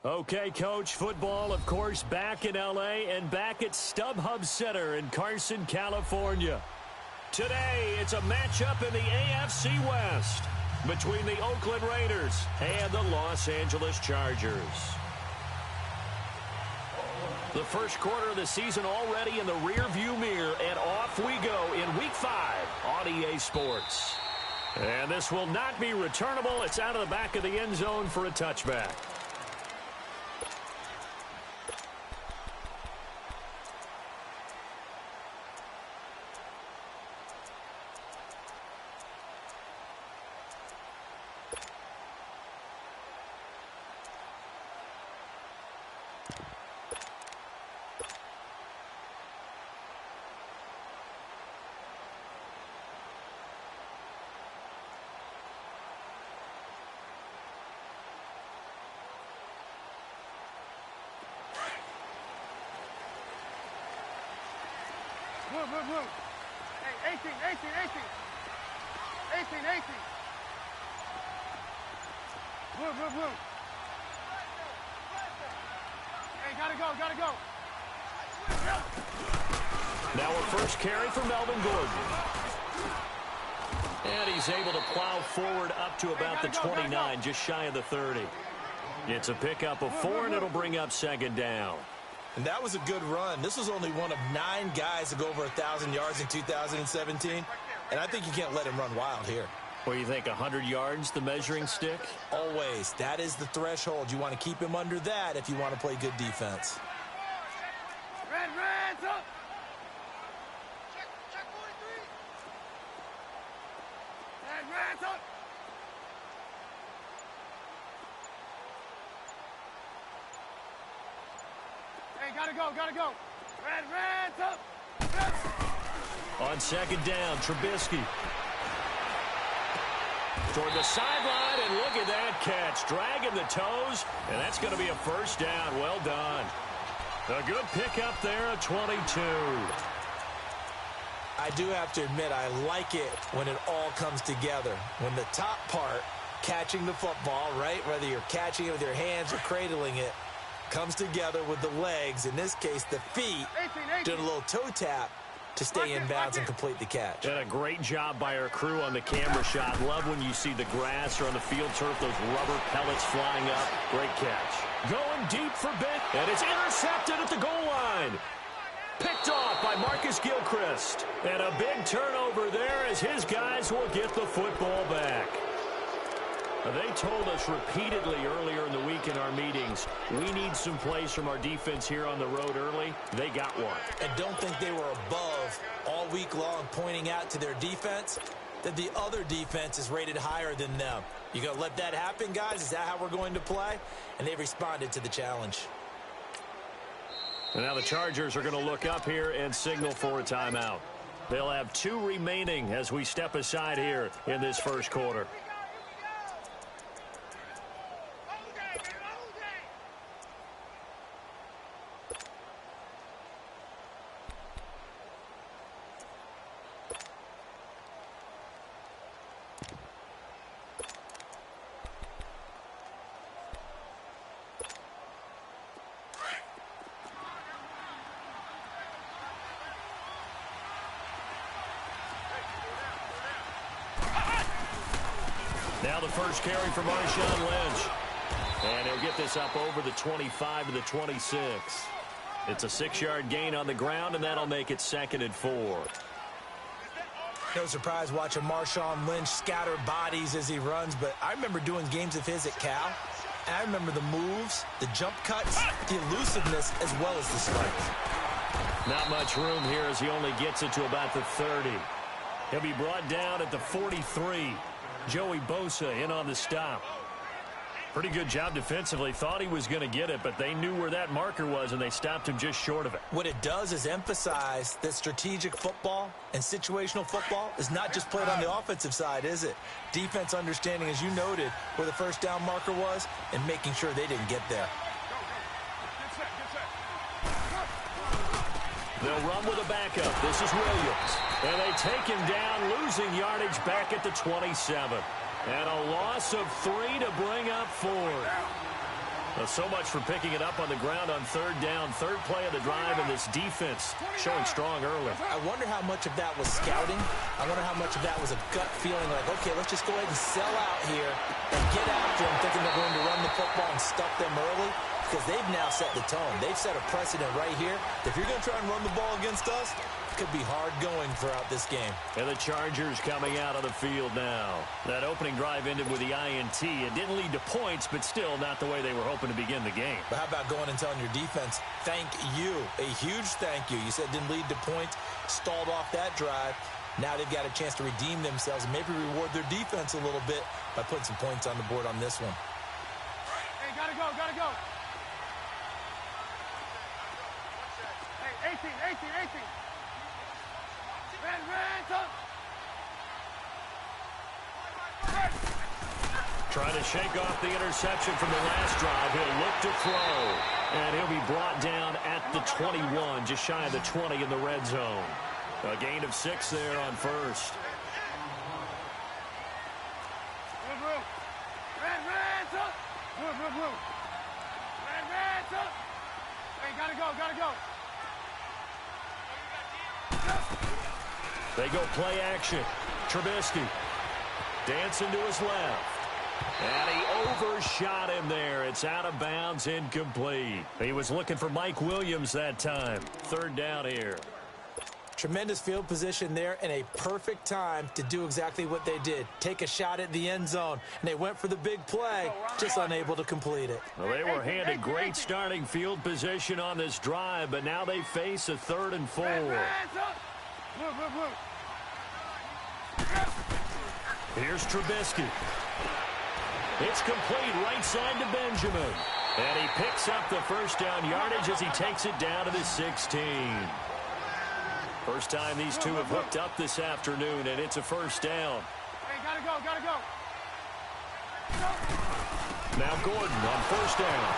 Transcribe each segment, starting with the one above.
Okay, Coach, football, of course, back in L.A. and back at StubHub Center in Carson, California. Today, it's a matchup in the AFC West between the Oakland Raiders and the Los Angeles Chargers. The first quarter of the season already in the rearview mirror, and off we go in Week 5 on EA Sports. And this will not be returnable. It's out of the back of the end zone for a touchback. Move. Hey, 18. 18. Move. Hey, gotta go. Now a first carry for Melvin Gordon. And he's able to plow forward up to about the 29, just shy of the 30. It's a pickup of 4, and it'll bring up second down. And that was a good run. This was only one of 9 guys to go over 1,000 yards in 2017. And I think you can't let him run wild here. What do you think, 100 yards, the measuring stick? Always. That is the threshold. You want to keep him under that if you want to play good defense. Red, up. Check 43. Red, up. Hey, gotta go. Red, up. On second down, Trubisky. Toward the sideline, and look at that catch. Dragging the toes, and that's going to be a first down. Well done. A good pickup there at 22. I do have to admit, I like it when it all comes together. When the top part, catching the football, right, whether you're catching it with your hands or cradling it, comes together with the legs, in this case the feet, 18. doing a little toe tap to stay in bounds and complete the catch. And a great job by our crew on the camera shot. Love when you see the grass or on the field turf, those rubber pellets flying up. Great catch. Going deep for Bent, and it's intercepted at the goal line. Picked off by Marcus Gilchrist. And a big turnover there as his guys will get the football back. They told us repeatedly earlier in the week in our meetings, we need some plays from our defense here on the road early. They got one. And don't think they were above all week long pointing out to their defense that the other defense is rated higher than them. You going to let that happen, guys? Is that how we're going to play? And they responded to the challenge. And now the Chargers are going to look up here and signal for a timeout. They'll have 2 remaining as we step aside here in this first quarter. Now the first carry for Marshawn Lynch. And he'll get this up over the 25 to the 26. It's a 6-yard gain on the ground, and that'll make it 2nd and 4. No surprise watching Marshawn Lynch scatter bodies as he runs, but I remember doing games of his at Cal. And I remember the moves, the jump cuts, the elusiveness, as well as the spikes. Not much room here as he only gets it to about the 30. He'll be brought down at the 43. Joey Bosa in on the stop. Pretty good job defensively. Thought he was going to get it, but they knew where that marker was, and they stopped him just short of it. What it does is emphasize that strategic football and situational football is not just played on the offensive side, is it? Defense understanding, as you noted, where the first down marker was and making sure they didn't get there. They'll run with a backup. This is Williams. And they take him down, losing yardage back at the 27. And a loss of 3 to bring up 4. Well, so much for picking it up on the ground on third down. Third play of the drive, and this defense showing strong early. I wonder how much of that was scouting. I wonder how much of that was a gut feeling like, okay, let's just go ahead and sell out here and get after them, thinking they're going to run the football and stuff them early, because they've now set the tone. They've set a precedent right here. If you're going to try and run the ball against us, it could be hard going throughout this game. And the Chargers coming out of the field now. That opening drive ended with the INT. It didn't lead to points, but still not the way they were hoping to begin the game. But how about going and telling your defense, thank you, a huge thank you. You said it didn't lead to points, stalled off that drive. Now they've got a chance to redeem themselves and maybe reward their defense a little bit by putting some points on the board on this one. Hey, gotta go, gotta go. Hey, 18. Trying to shake off the interception from the last drive. He'll look to throw. And he'll be brought down at the 21, just shy of the 20 in the red zone. A gain of 6 there on first. Hey, gotta go. They go play action. Trubisky dancing to his left. And he overshot him there. It's out of bounds, incomplete. He was looking for Mike Williams that time. Third down here. Tremendous field position there and a perfect time to do exactly what they did. Take a shot at the end zone. And they went for the big play, just unable to complete it. Well, they were handed great starting field position on this drive, but now they face a 3rd and 4. Here's Trubisky. It's complete right side to Benjamin. And he picks up the first down yardage as he takes it down to the 16. First time these two have hooked up this afternoon, and it's a first down. Hey, gotta go. Now Gordon on first down.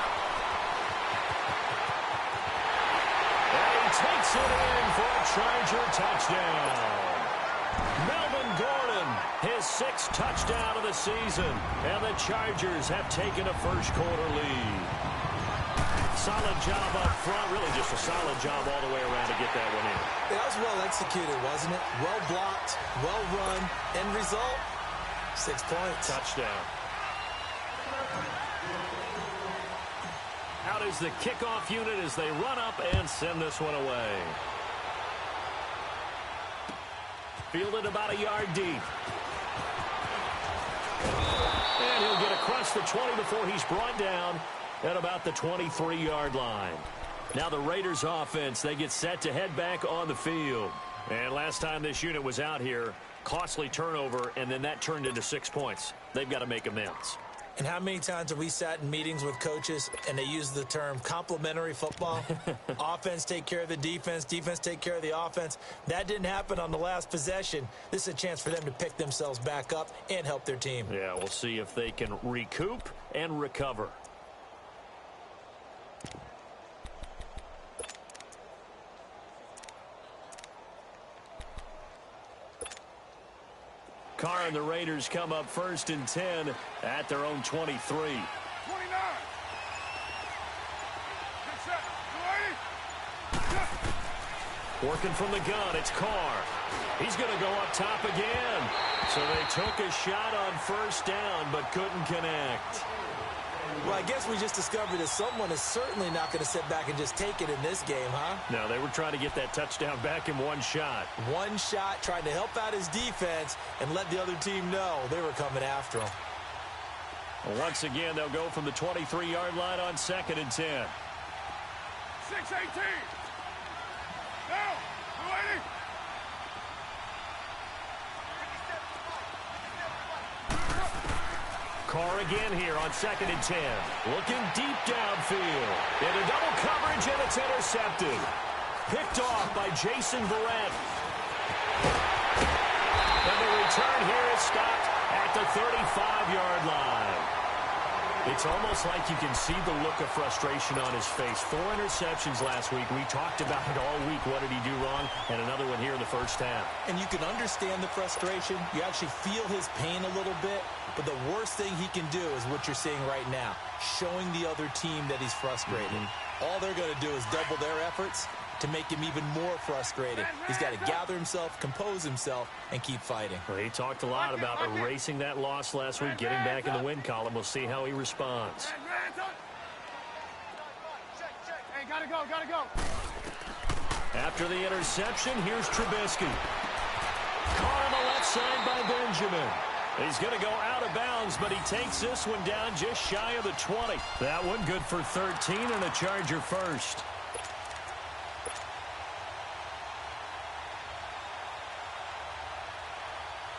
And he takes it in for a Charger touchdown. Melvin Gordon, his 6th touchdown of the season. And the Chargers have taken a first-quarter lead. Solid job up front, really just a solid job all the way around to get that one in. That was well executed, wasn't it? Well blocked, well run. End result, 6 points. Touchdown. Out is the kickoff unit as they run up and send this one away. Fielded about a yard deep. And he'll get across the 20 before he's brought down at about the 23-yard line. Now the Raiders offense, they get set to head back on the field. And last time this unit was out here, costly turnover, and then that turned into 6 points. They've got to make amends. And how many times have we sat in meetings with coaches and they use the term complementary football? Offense take care of the defense, defense take care of the offense. That didn't happen on the last possession. This is a chance for them to pick themselves back up and help their team. Yeah, we'll see if they can recoup and recover. Carr and the Raiders come up 1st and 10 at their own 23. 29. Working from the gun, it's Carr. He's going to go up top again. So they took a shot on first down, but couldn't connect. Well, I guess we just discovered that someone is certainly not going to sit back and just take it in this game, huh? No, they were trying to get that touchdown back in one shot. One shot, trying to help out his defense and let the other team know they were coming after him. Well, once again, they'll go from the 23-yard line on 2nd and 10. 6-18. Now, 280. Carr again here on 2nd and 10. Looking deep downfield. Into double coverage, and it's intercepted. Picked off by Jason Verrett. And the return here is stopped at the 35-yard line. It's almost like you can see the look of frustration on his face. 4 interceptions last week. We talked about it all week. What did he do wrong? And another one here in the first half. And you can understand the frustration. You actually feel his pain a little bit. But the worst thing he can do is what you're seeing right now, showing the other team that he's frustrated. All they're going to do is double their efforts to make him even more frustrated. He's got to gather himself, compose himself, and keep fighting. Well, he talked a lot about erasing that loss last week, getting back in the win column. We'll see how he responds. Hey, gotta go, gotta go. After the interception, here's Trubisky. Caught on the left side by Benjamin. He's going to go out of bounds, but he takes this one down just shy of the 20. That one good for 13 and a Charger first.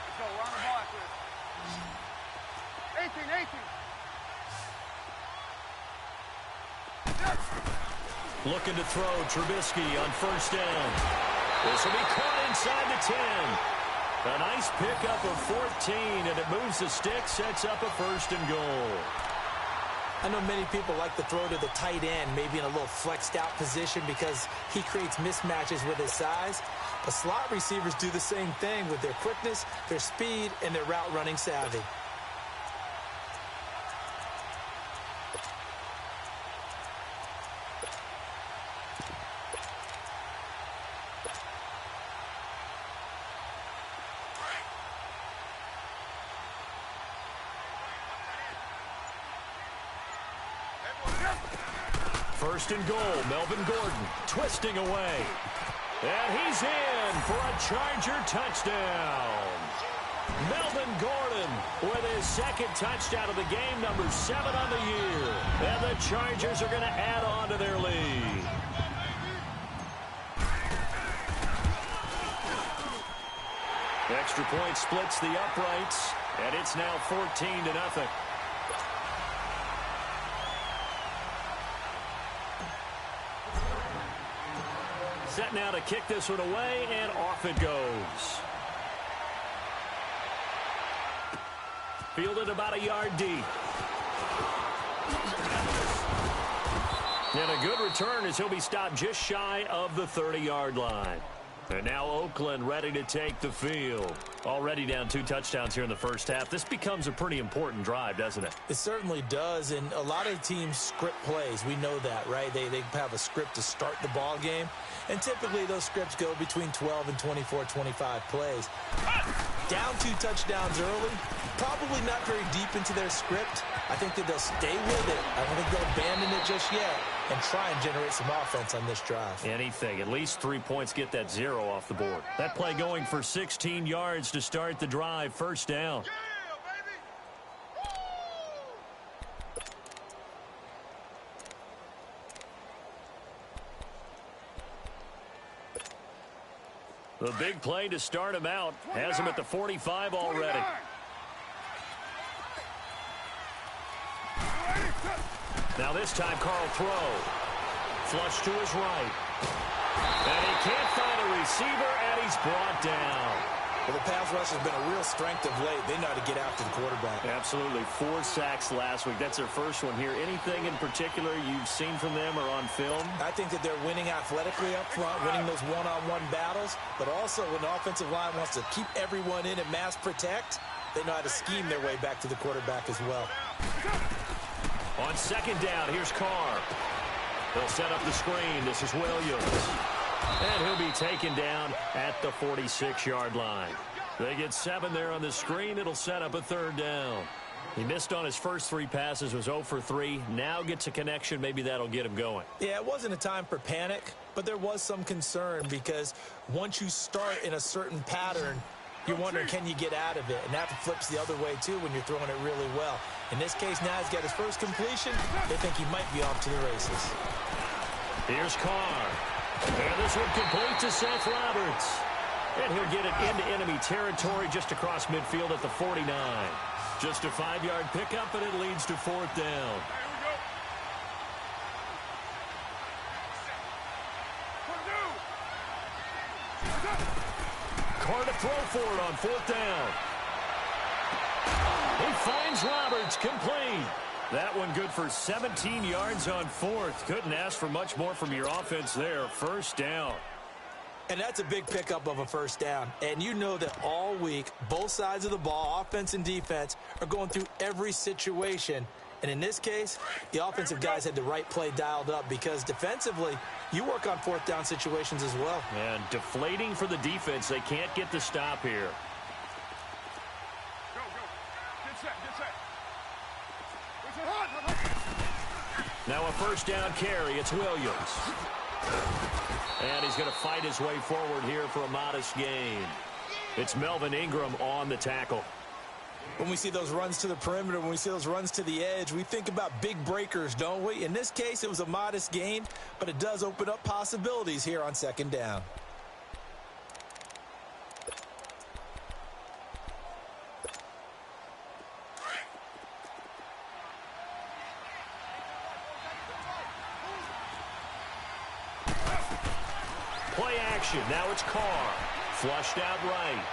Let's go, we're on the ball after this. 18. Looking to throw, Trubisky on first down. This will be caught inside the 10. A nice pickup of 14, and it moves the stick, sets up a first and goal. I know many people like to throw to the tight end, maybe in a little flexed out position because he creates mismatches with his size. But slot receivers do the same thing with their quickness, their speed, and their route running savvy. First and goal, Melvin Gordon twisting away. And he's in for a Charger touchdown. Melvin Gordon with his second touchdown of the game, number 7 on the year. And the Chargers are going to add on to their lead. Extra point splits the uprights, and it's now 14-0. Set now to kick this one away, and off it goes. Fielded about a yard deep. And a good return as he'll be stopped just shy of the 30-yard line. And now Oakland ready to take the field. Already down 2 touchdowns here in the first half. This becomes a pretty important drive, doesn't it? It certainly does, and a lot of teams script plays. We know that, right? They have a script to start the ball game, and typically those scripts go between 12 and 24, 25 plays. Down 2 touchdowns early, probably not very deep into their script. I think that they'll stay with it. I don't think they'll abandon it just yet and try and generate some offense on this drive. Anything. At least 3 points, get that 0 off the board. That play going for 16 yards to start the drive. First down. The big play to start him out. Has him at the 45 already. Now this time, Carl throw. Flush to his right. And he can't find a receiver, and he's brought down. Well, the pass rush has been a real strength of late. They know how to get after the quarterback. Absolutely. 4 sacks last week. That's their first one here. Anything in particular you've seen from them or on film? I think that they're winning athletically up front, winning those one-on-one battles, but also when the offensive line wants to keep everyone in and mass protect, they know how to scheme their way back to the quarterback as well. On second down, here's Carr. They'll set up the screen. This is Williams. And he'll be taken down at the 46-yard line. They get 7 there on the screen. It'll set up a 3rd down. He missed on his first 3 passes, was 0 for 3. Now gets a connection. Maybe that'll get him going. Yeah, it wasn't a time for panic, but there was some concern because once you start in a certain pattern, you're wondering, can you get out of it? And that flips the other way, too, when you're throwing it really well. In this case, now he's got his first completion. They think he might be off to the races. Here's Carr. And this one complete to Seth Roberts. And he'll get it into enemy territory just across midfield at the 49. Just a 5-yard pickup, and it leads to 4th down. Carr to throw for it on 4th down. He finds Roberts complete. That one good for 17 yards on fourth. Couldn't ask for much more from your offense there. First down. And that's a big pickup of a first down. And you know that all week, both sides of the ball, offense and defense, are going through every situation. And in this case, the offensive guys had the right play dialed up because defensively, you work on fourth down situations as well. And deflating for the defense. They can't get the stop here. Go, go. Get set, get set. Now a first down carry. It's Williams. And he's going to fight his way forward here for a modest gain. It's Melvin Ingram on the tackle. When we see those runs to the perimeter, when we see those runs to the edge, we think about big breakers, don't we? In this case, it was a modest gain, but it does open up possibilities here on second down. Play action. Now it's Carr. Flushed out right.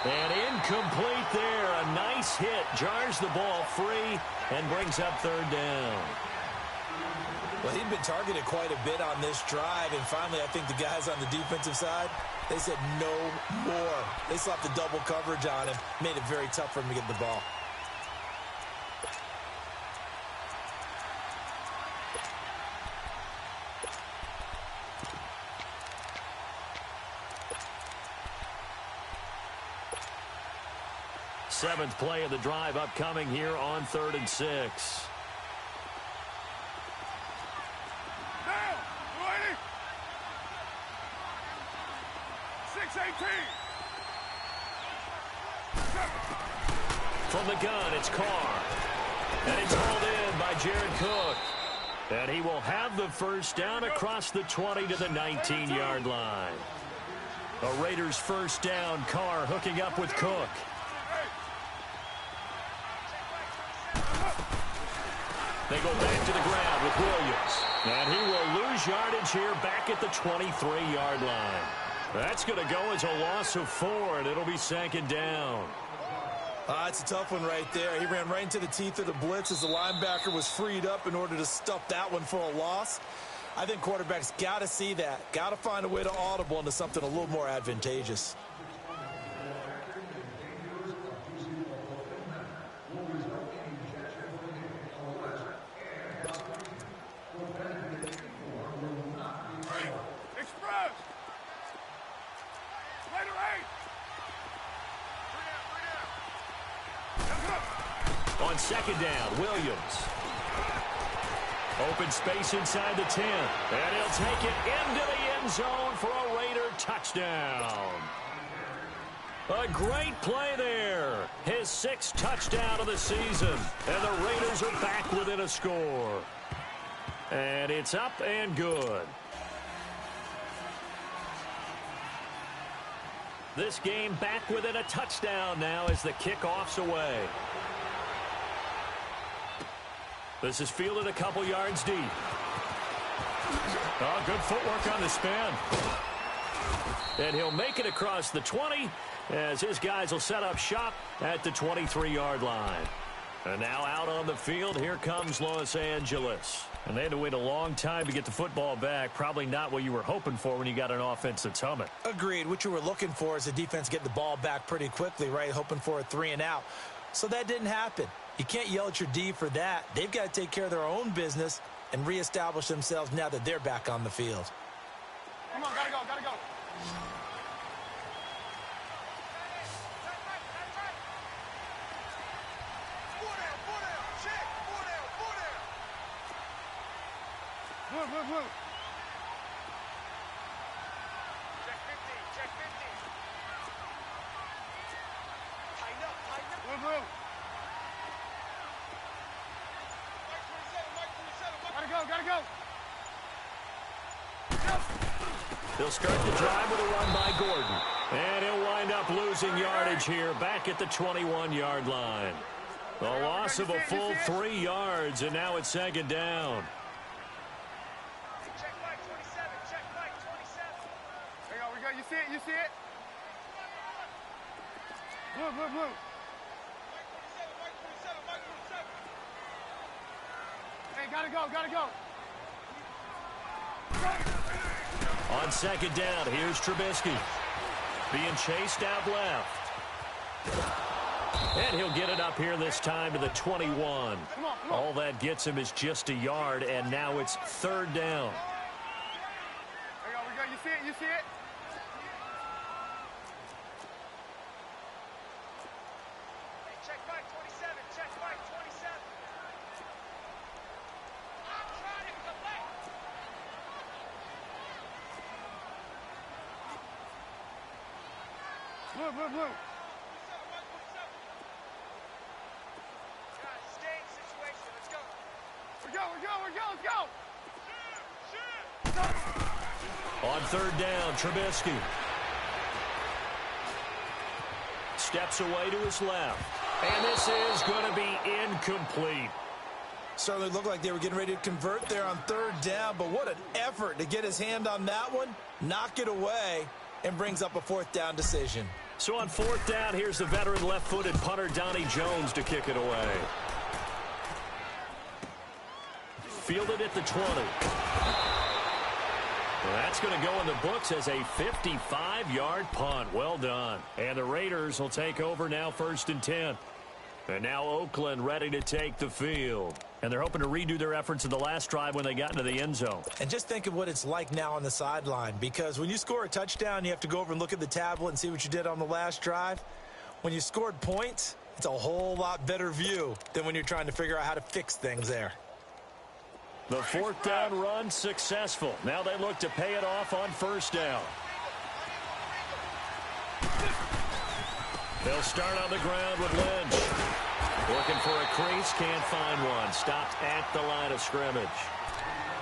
And incomplete there. A nice hit. Jars the ball free and brings up third down. Well, he'd been targeted quite a bit on this drive, and finally I think the guys on the defensive side, they said no more. They slapped the double coverage on him, made it very tough for him to get the ball. Seventh play of the drive upcoming here on 3rd and 6. Down, 20. 6-18. From the gun, it's Carr. And it's hauled in by Jared Cook. And he will have the first down across the 20 to the 19-yard line. A Raiders first down. Carr hooking up with Cook. They go back to the ground with Williams. And he will lose yardage here back at the 23-yard line. That's going to go as a loss of 4, and it'll be second down. It's a tough one right there. He ran right into the teeth of the blitz as the linebacker was freed up in order to stuff that one for a loss. I think quarterbacks got to see that. Got to find a way to audible into something a little more advantageous. On second down, Williams. Open space inside the 10. And he'll take it into the end zone for a Raider touchdown. A great play there. His 6th touchdown of the season. And the Raiders are back within a score. And it's up and good. This game back within a touchdown now as the kickoff's away. This is fielded a couple yards deep. Oh, good footwork on the spin. And he'll make it across the 20 as his guys will set up shop at the 23-yard line. And now out on the field, here comes Los Angeles. And they had to wait a long time to get the football back. Probably not what you were hoping for when you got an offense that's humming. Agreed. What you were looking for is the defense get the ball back pretty quickly, right? Hoping for a 3-and-out. So that didn't happen. You can't yell at your D for that. They've got to take care of their own business and reestablish themselves now that they're back on the field. Come on, gotta go, gotta go. Move, move, move. Check 50, check 50. Tighten up, tighten up. Move, move. Gotta go, gotta go. He'll start the drive with a run by Gordon. And he'll wind up losing yardage here back at the 21-yard line. A loss of a full 3 yards, and now it's second down. Check Mike 27, check Mike 27. Hang on, we got, you see it, you see it? Move, move, move. Hey, gotta go, gotta go. On second down, here's Trubisky. Being chased out left. And he'll get it up here this time to the 21. Come on. All that gets him is just a yard, and now it's third down. There we go. You see it? You see it? Hey, check back 27. Check back 27. I'm trying to go back. Blue. Let's go. On third down, Trubisky. Steps away to his left. And this is going to be incomplete. Certainly looked like they were getting ready to convert there on third down, but what an effort to get his hand on that one, knock it away, and brings up a fourth down decision. So on fourth down, here's the veteran left-footed punter Donnie Jones to kick it away. Fielded at the 20. Well, that's going to go in the books as a 55-yard punt. Well done. And the Raiders will take over now, 1st and 10. And now Oakland ready to take the field. And they're hoping to redo their efforts in the last drive when they got into the end zone. And just think of what it's like now on the sideline, because when you score a touchdown, you have to go over and look at the tablet and see what you did on the last drive. When you scored points, it's a whole lot better view than when you're trying to figure out how to fix things there. The fourth down run successful. Now they look to pay it off on first down. They'll start on the ground with Lynch. Looking for a crease, can't find one. Stopped at the line of scrimmage.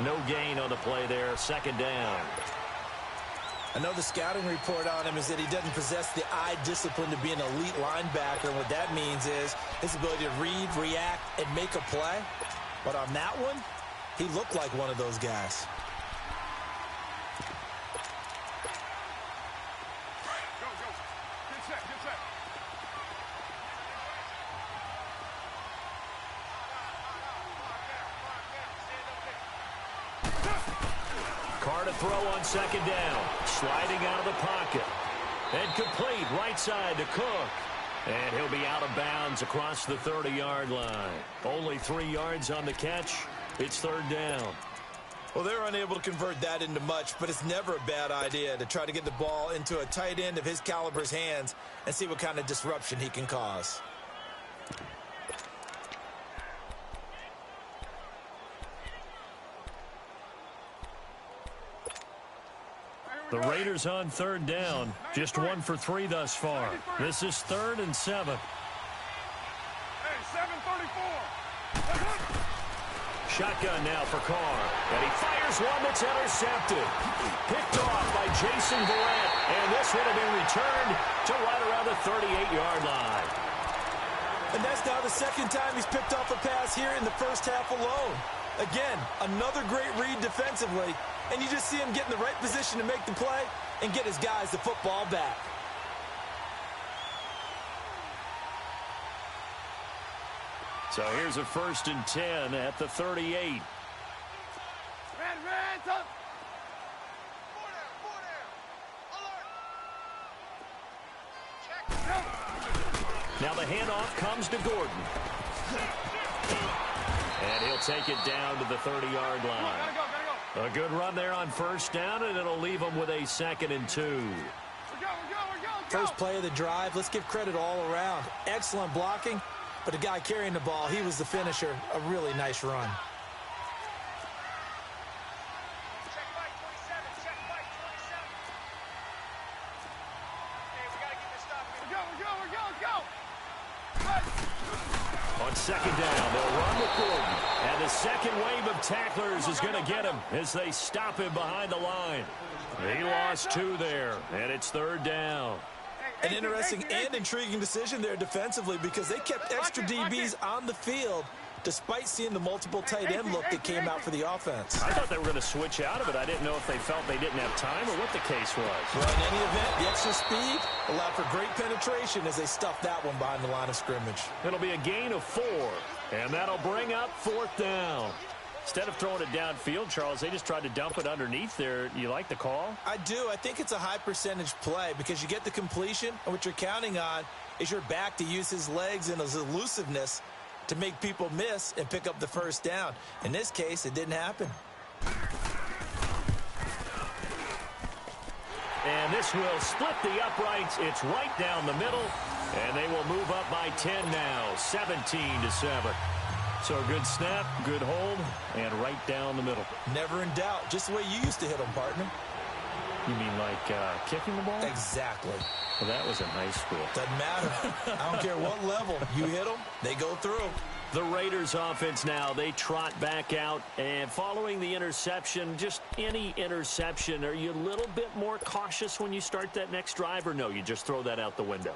No gain on the play there, second down. I know the scouting report on him is that he doesn't possess the eye discipline to be an elite linebacker. And what that means is his ability to read, react, and make a play. But on that one, he looked like one of those guys. Go. Get set. Carr to throw on second down. Sliding out of the pocket. And complete right side to Cook. And he'll be out of bounds across the 30-yard line. Only 3 yards on the catch. It's third down. Well, they're unable to convert that into much, but it's never a bad idea to try to get the ball into a tight end of his caliber's hands and see what kind of disruption he can cause. The Raiders on third down. Just 1 for 3 thus far. This is 3rd and 7. Hey, 7:34. Shotgun now for Carr. And he fires one that's intercepted. Picked off by Jason Verrett. And this would have been returned to right around the 38-yard line. And that's now the second time he's picked off a pass here in the first half alone. Again, another great read defensively. And you just see him get in the right position to make the play and get his guys the football back. So here's a 1st and 10 at the 38. Red, up. Now the handoff comes to Gordon. And he'll take it down to the 30-yard line. Gotta go. A good run there on first down, and it'll leave them with a 2nd and 2. We're go. First play of the drive, let's give credit all around. Excellent blocking, but the guy carrying the ball, he was the finisher. A really nice run. Check by 27. Hey, we gotta get this stop. We're go. On second down, they'll run with Gordon. And the second wave of tacklers is going to get him as they stop him behind the line. He lost 2 there, and it's third down. An interesting and intriguing decision there defensively because they kept extra DBs on the field despite seeing the multiple tight end look that came out for the offense. I thought they were going to switch out of it. I didn't know if they felt they didn't have time or what the case was. Well, in any event, the extra speed allowed for great penetration as they stuffed that one behind the line of scrimmage. It'll be a gain of 4, and that'll bring up 4th down. Instead of throwing it downfield, Charles, they just tried to dump it underneath there. You like the call? I do. I think it's a high percentage play because you get the completion, and what you're counting on is your back to use his legs and his elusiveness to make people miss and pick up the first down. In this case, it didn't happen. And this will split the uprights. It's right down the middle, and they will move up by 10 now, 17-7. So a good snap, good hold, and right down the middle. Never in doubt. Just the way you used to hit them, partner. You mean like kicking the ball? Exactly. Well, that was in high school. Doesn't matter. I don't care what level. You hit them, they go through. The Raiders offense now, they trot back out. And following the interception, just any interception, are you a little bit more cautious when you start that next drive? Or no, you just throw that out the window?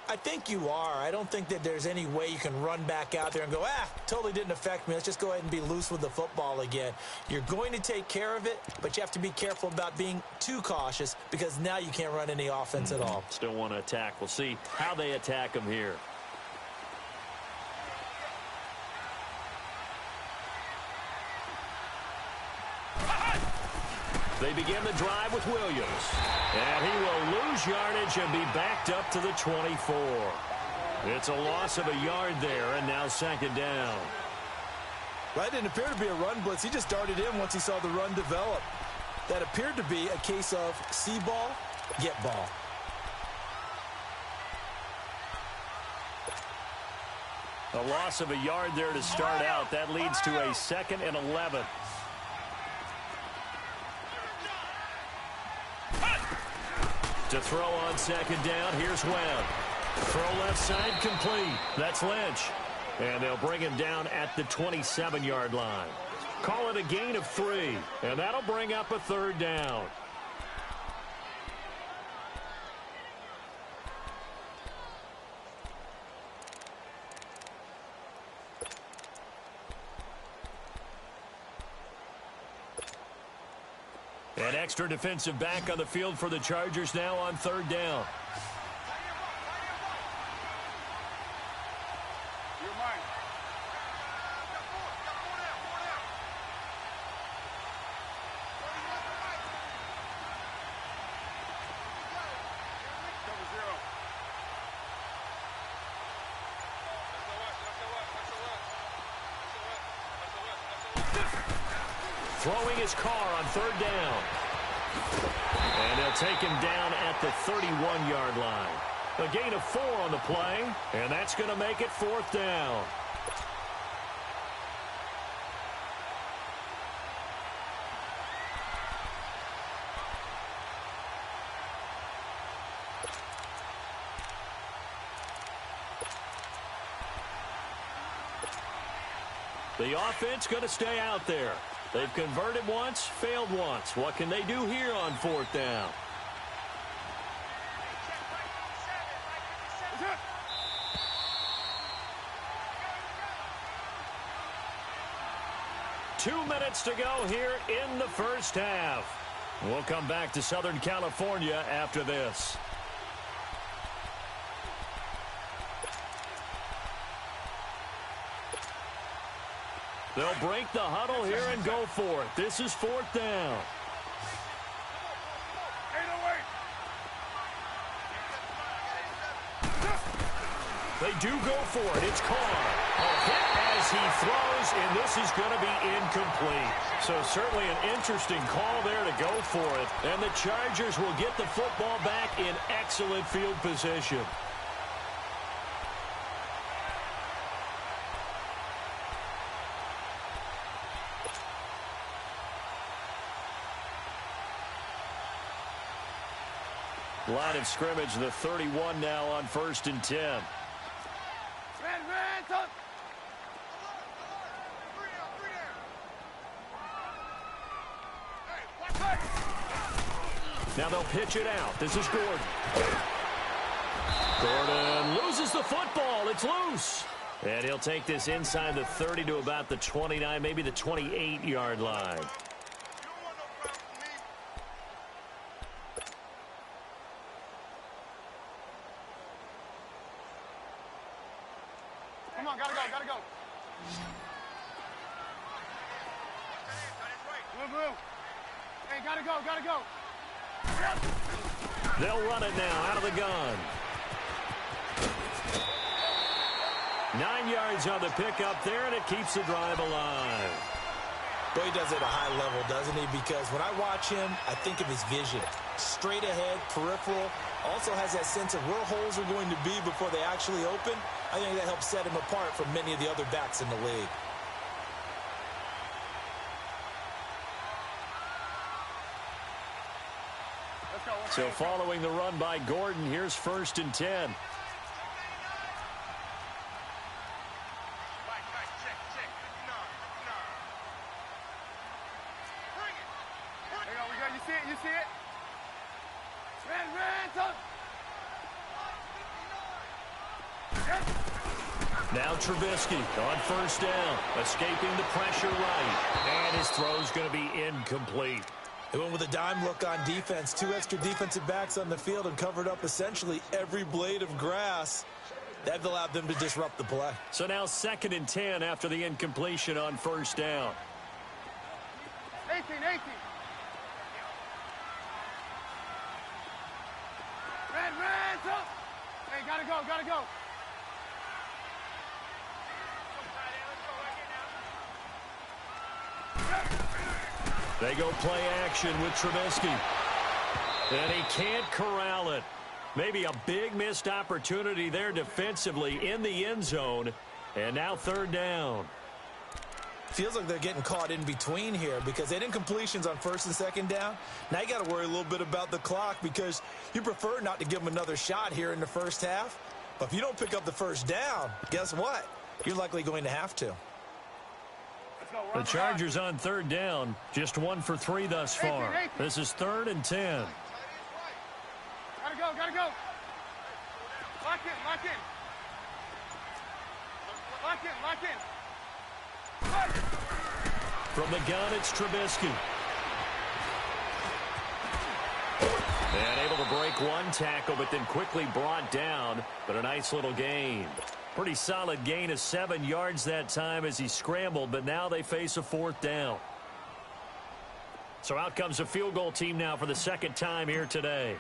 I think you are. I don't think that there's any way you can run back out there and go, totally didn't affect me. Let's just go ahead and be loose with the football again. You're going to take care of it, but you have to be careful about being too cautious because now you can't run any offense at all. Still want to attack. We'll see how they attack them here. They begin the drive with Williams. And he will lose yardage and be backed up to the 24. It's a loss of a yard there, and now second down. Well, that didn't appear to be a run blitz. He just darted in once he saw the run develop. That appeared to be a case of see ball, get ball. A loss of a yard there to start out. That leads to a 2nd and 11. To throw on second down, here's Webb. Throw left side complete. That's Lynch. And they'll bring him down at the 27-yard line. Call it a gain of 3. And that'll bring up a third down. An extra defensive back on the field for the Chargers now on third down. Throwing his car on third down. And they'll take him down at the 31-yard line. A gain of 4 on the play, and that's going to make it fourth down. The offense going to stay out there. They've converted once, failed once. What can they do here on fourth down? Two minutes to go here in the first half. We'll come back to Southern California after this. They'll break the huddle here and go for it. This is fourth down. They do go for it. It's Carr. A hit as he throws, and this is going to be incomplete. So certainly an interesting call there to go for it. And the Chargers will get the football back in excellent field position. Line of scrimmage, the 31 now on 1st and 10. Now they'll pitch it out. This is Gordon. Gordon loses the football. It's loose. And he'll take this inside the 30 to about the 29, maybe the 28-yard line. Come on, gotta go, gotta go. Move, move. Hey, gotta go, gotta go. They'll run it now out of the gun. 9 yards on the pickup there, and it keeps the drive alive. Well, he does it at a high level, doesn't he? Because when I watch him, I think of his vision. Straight ahead, peripheral. Also has that sense of where holes are going to be before they actually open. I think that helps set him apart from many of the other backs in the league. So following the run by Gordon, here's 1st and 10. You see it? Now Trubisky on 1st down, escaping the pressure right. And his throw's going to be incomplete. They went with a dime look on defense. 2 extra defensive backs on the field and covered up essentially every blade of grass. That allowed them to disrupt the play. So now 2nd and 10 after the incompletion on 1st down. 18. Hey, gotta go. They go play action with Trubisky. And he can't corral it. Maybe a big missed opportunity there defensively in the end zone. And now 3rd down. Feels like they're getting caught in between here because they didn't completions on 1st and 2nd down. Now you got to worry a little bit about the clock because you prefer not to give them another shot here in the 1st half. But if you don't pick up the 1st down, guess what? You're likely going to have to. The Chargers on 3rd down, just 1 for 3 thus far. This is 3rd and 10. Gotta go. Lock in. From the gun, it's Trubisky. And able to break 1 tackle, but then quickly brought down. But a nice little gain. Pretty solid gain of 7 yards that time as he scrambled, but now they face a 4th down. So out comes a field goal team now for the 2nd time here today.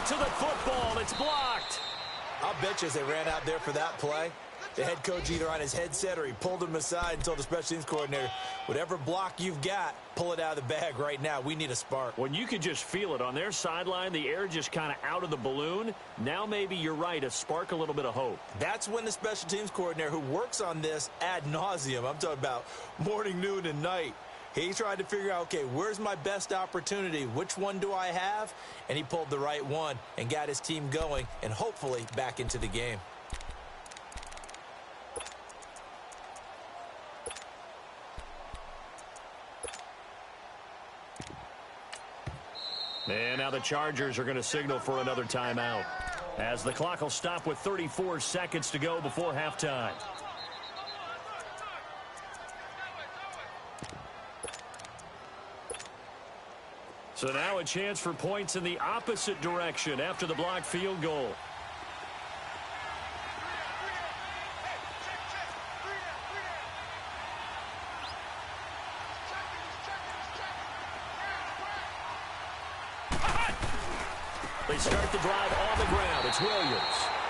To the football, it's blocked. I'll bet you as they ran out there for that play, the head coach either on his headset or he pulled him aside and told the special teams coordinator, whatever block you've got, pull it out of the bag right now. We need a spark. When you could just feel it on their sideline, the air just kind of out of the balloon. Now maybe you're right, a spark, a little bit of hope. That's when the special teams coordinator who works on this ad nauseum, I'm talking about morning, noon, and night, he tried to figure out, okay, where's my best opportunity? Which one do I have? And he pulled the right one and got his team going and hopefully back into the game. And now the Chargers are going to signal for another timeout as the clock will stop with 34 seconds to go before halftime. So now a chance for points in the opposite direction after the blocked field goal. They start the drive on the ground. It's Williams.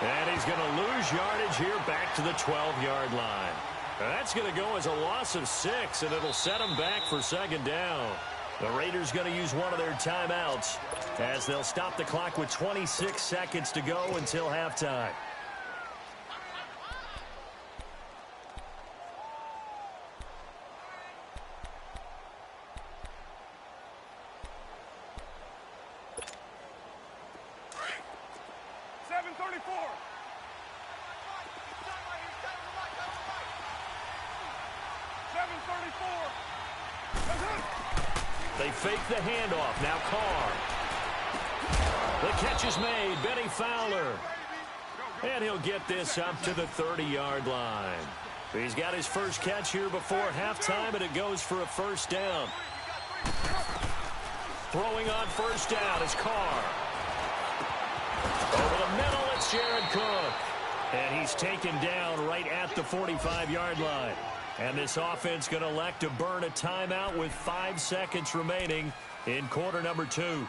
And he's going to lose yardage here back to the 12-yard line. And that's going to go as a loss of 6, and it'll set them back for 2nd down. The Raiders going to use one of their timeouts as they'll stop the clock with 26 seconds to go until halftime. They fake the handoff. Now Carr. The catch is made. Benny Fowler. And he'll get this up to the 30-yard line. He's got his first catch here before halftime, and it goes for a first down. Throwing on first down is Carr. Over the middle, it's Jared Cook. And he's taken down right at the 45-yard line. And this offense going to elect to burn a timeout with 5 seconds remaining in quarter number 2.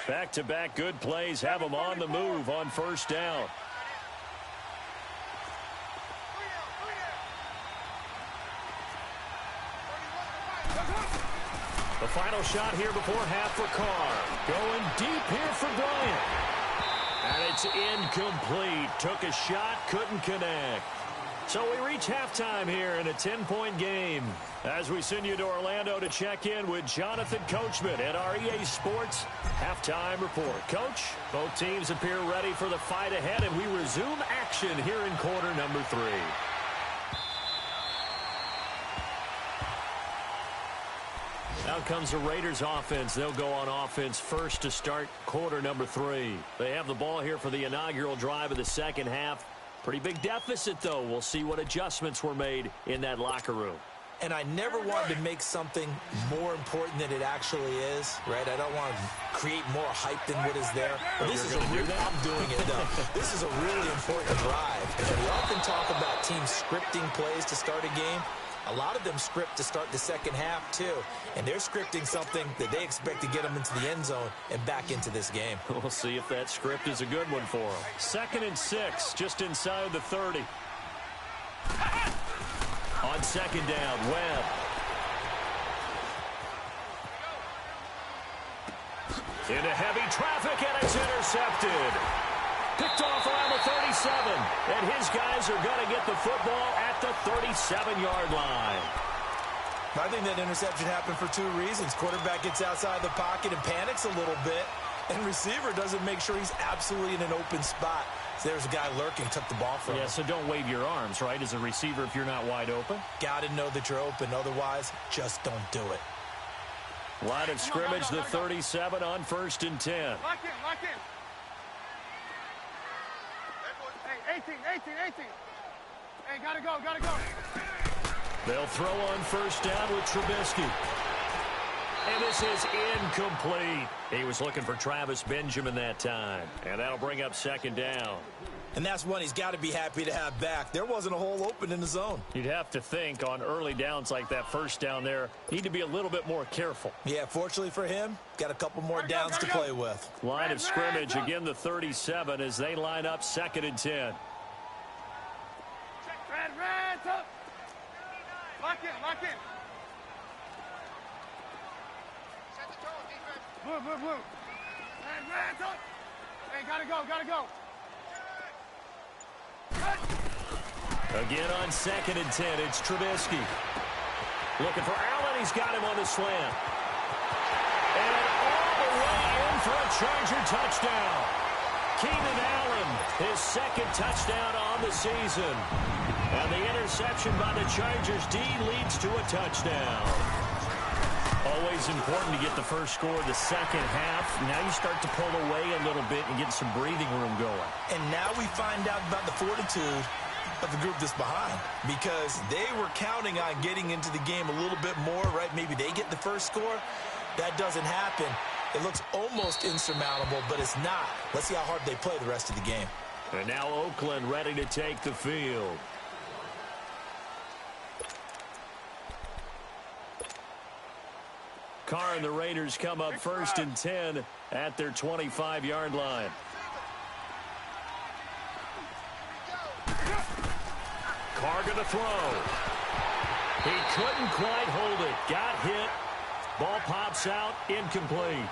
Back-to-back good plays have them on the move on first down. The final shot here before half for Carr. Going deep here for Bryant. And it's incomplete. Took a shot, couldn't connect. So we reach halftime here in a 10-point game. As we send you to Orlando to check in with Jonathan Coachman at our EA Sports Halftime Report. Coach, both teams appear ready for the fight ahead, and we resume action here in quarter number 3. Out comes the Raiders offense. They'll go on offense first to start quarter number 3. They have the ball here for the inaugural drive of the second half. Pretty big deficit, though. We'll see what adjustments were made in that locker room. And I never wanted to make something more important than it actually is, right? I don't want to create more hype than what is there. But this is I'm doing it, though. This is a really important drive. And we often talk about teams scripting plays to start a game. A lot of them script to start the second half, too. And they're scripting something that they expect to get them into the end zone and back into this game. We'll see if that script is a good one for them. 2nd and 6, just inside the 30. On second down, Webb. Into heavy traffic, and it's intercepted. Picked off around the 37, and his guys are going to get the football at the 37-yard line. I think that interception happened for 2 reasons. Quarterback gets outside the pocket and panics a little bit, and receiver doesn't make sure he's absolutely in an open spot. So there's a guy lurking, took the ball from him. Yeah, so don't wave your arms, right, as a receiver if you're not wide open. Got to know that you're open. Otherwise, just don't do it. Line of scrimmage, the 37 on 1st and 10. Lock in, lock in. Hey, 18. Hey, gotta go. They'll throw on first down with Trubisky. And this is incomplete. He was looking for Travis Benjamin that time. And that'll bring up second down. And that's one he's got to be happy to have back. There wasn't a hole open in the zone. You'd have to think on early downs like that first down there, need to be a little bit more careful. Yeah, fortunately for him, got a couple more downs to play with. Line of scrimmage, again the 37 as they line up 2nd and 10. Red, up. Lock in. Set the tone, defense. Blue. Red, up. Hey, gotta go. Again on 2nd and 10, it's Trubisky. Looking for Allen, he's got him on the slant. And all the way in for a Charger touchdown. Keenan Allen, his 2nd touchdown on the season. And the interception by the Chargers D leads to a touchdown. Always important to get the first score of the second half. Now you start to pull away a little bit and get some breathing room going. And now we find out about the fortitude of the group that's behind, because they were counting on getting into the game a little bit more, right? Maybe they get the first score. That doesn't happen. It looks almost insurmountable, but it's not. Let's see how hard they play the rest of the game. And now Oakland ready to take the field. Carr and the Raiders come up 1st and 10 at their 25-yard line. Carr going to throw. He couldn't quite hold it. Got hit. Ball pops out. Incomplete.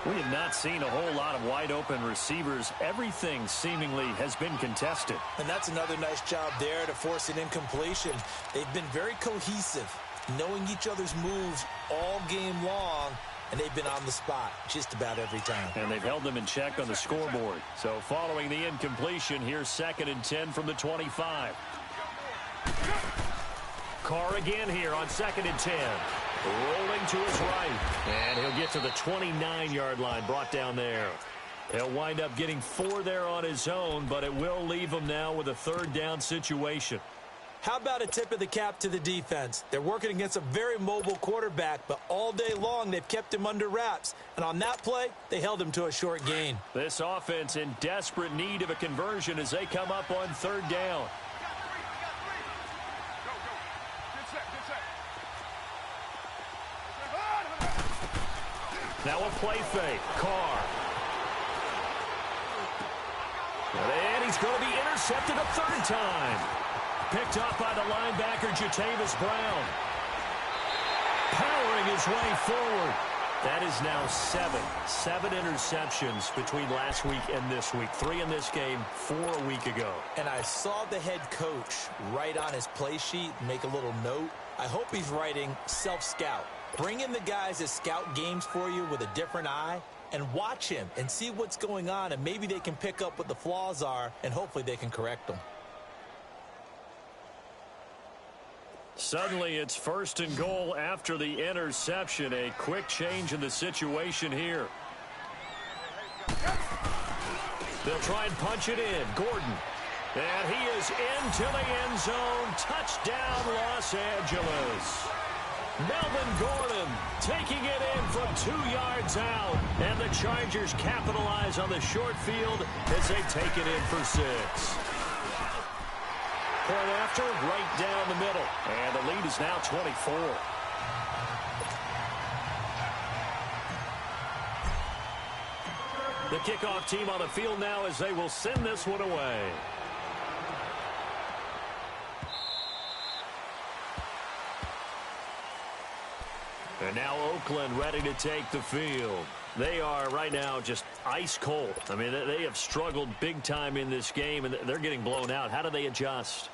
We have not seen a whole lot of wide-open receivers. Everything seemingly has been contested. And that's another nice job there to force an incompletion. They've been very cohesive, knowing each other's moves all game long, and they've been on the spot just about every time. And they've held them in check on the scoreboard. So following the incompletion, here's 2nd and 10 from the 25. Carr again here on 2nd and 10. Rolling to his right. And he'll get to the 29-yard line, brought down there. He'll wind up getting 4 there on his own, but it will leave him now with a 3rd down situation. How about a tip of the cap to the defense? They're working against a very mobile quarterback, but all day long they've kept him under wraps. And on that play, they held him to a short gain. This offense in desperate need of a conversion as they come up on 3rd down. Now a play fake. Carr. And he's going to be intercepted a 3rd time. Picked off by the linebacker, Jatavis Brown. Powering his way forward. That is now 7 interceptions between last week and this week. 3 in this game, 4 a week ago. And I saw the head coach write on his play sheet, make a little note. I hope he's writing self-scout. Bring in the guys that scout games for you with a different eye and watch him and see what's going on, and maybe they can pick up what the flaws are, and hopefully they can correct them. Suddenly it's 1st and goal after the interception. A quick change in the situation here. They'll try and punch it in. Gordon. And he is into the end zone. Touchdown, Los Angeles. Melvin Gordon taking it in from 2 yards out. And the Chargers capitalize on the short field as they take it in for 6. Point after, right down the middle. And the lead is now 24. The kickoff team on the field now as they will send this one away. And now Oakland ready to take the field. They are right now just ice cold. I mean, they have struggled big time in this game, and they're getting blown out. How do they adjust?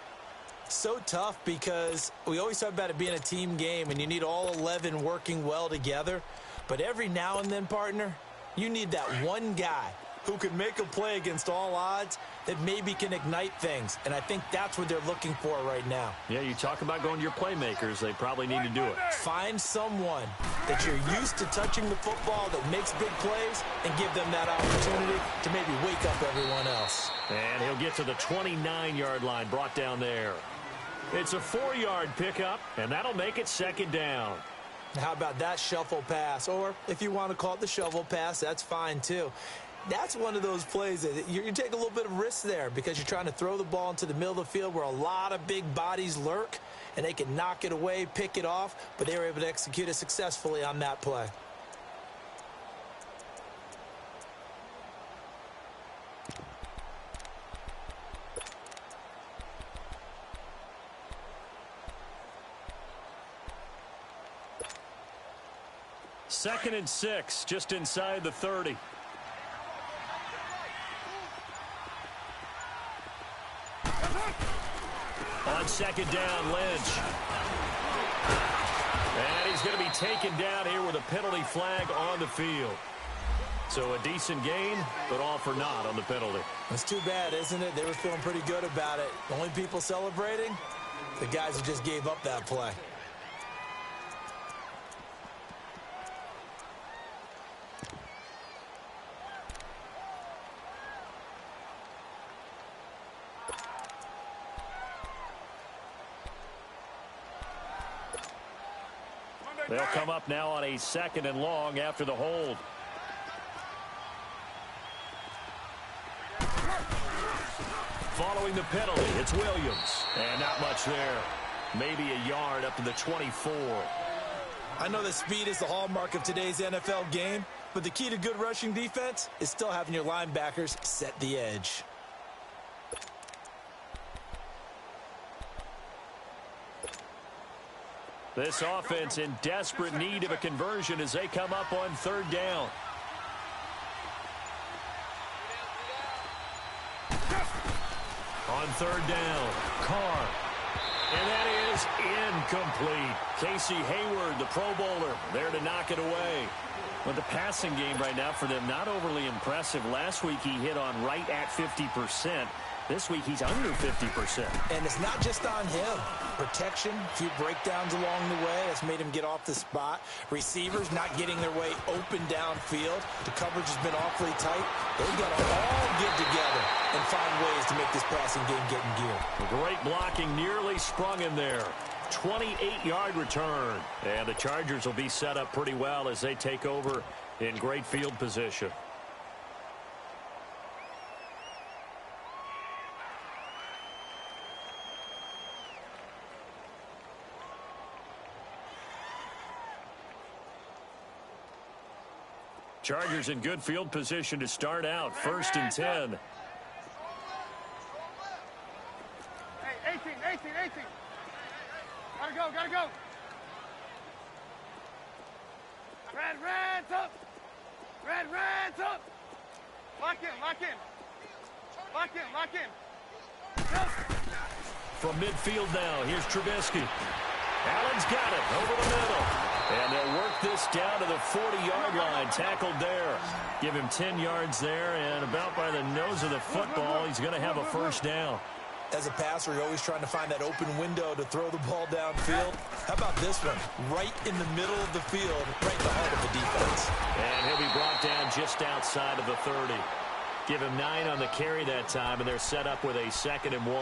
So tough because we always talk about it being a team game, and you need all 11 working well together. But every now and then, partner, you need that one guy who can make a play against all odds that maybe can ignite things. And I think that's what they're looking for right now. Yeah, you talk about going to your playmakers. They probably need to do it. Find someone that you're used to touching the football that makes big plays and give them that opportunity to maybe wake up everyone else. And he'll get to the 29-yard line, brought down there. It's a 4-yard pickup, and that'll make it 2nd down. How about that shuffle pass? Or if you want to call it the shovel pass, that's fine too. That's one of those plays that you take a little bit of risk there because you're trying to throw the ball into the middle of the field where a lot of big bodies lurk, and they can knock it away, pick it off, but they were able to execute it successfully on that play. Second and 6, just inside the 30. On 2nd down, Lynch. And he's going to be taken down here with a penalty flag on the field. So a decent gain, but all for naught on the penalty. It's too bad, isn't it? They were feeling pretty good about it. The only people celebrating, the guys who just gave up that play. They'll come up now on a 2nd and long after the hold. Following the penalty, it's Williams. And not much there. Maybe a yard up to the 24. I know that speed is the hallmark of today's NFL game, but the key to good rushing defense is still having your linebackers set the edge. This offense in desperate need of a conversion as they come up on 3rd down. On third down, Carr. And that is incomplete. Casey Hayward, the Pro Bowler, there to knock it away. But the passing game right now for them, not overly impressive. Last week he hit on right at 50%. This week he's under 50%. And it's not just on him. Protection, a few breakdowns along the way has made him get off the spot. Receivers not getting their way open downfield. The coverage has been awfully tight. They've got to all get together and find ways to make this passing game get in gear. Great blocking, nearly sprung him there. 28-yard return. And the Chargers will be set up pretty well as they take over in great field position. Chargers in good field position to start out. 1st and 10. Hey, 18. Gotta go. Red's up. Red's up. Lock in. Jump. From midfield now, here's Trubisky. Allen's got it over the middle. And they'll work this down to the 40-yard line. Tackled there. Give him 10 yards there, and about by the nose of the football, he's going to have a first down. As a passer, you're always trying to find that open window to throw the ball downfield. How about this one? Right in the middle of the field, right in the heart of the defense. And he'll be brought down just outside of the 30. Give him 9 on the carry that time, and they're set up with a 2nd and 1.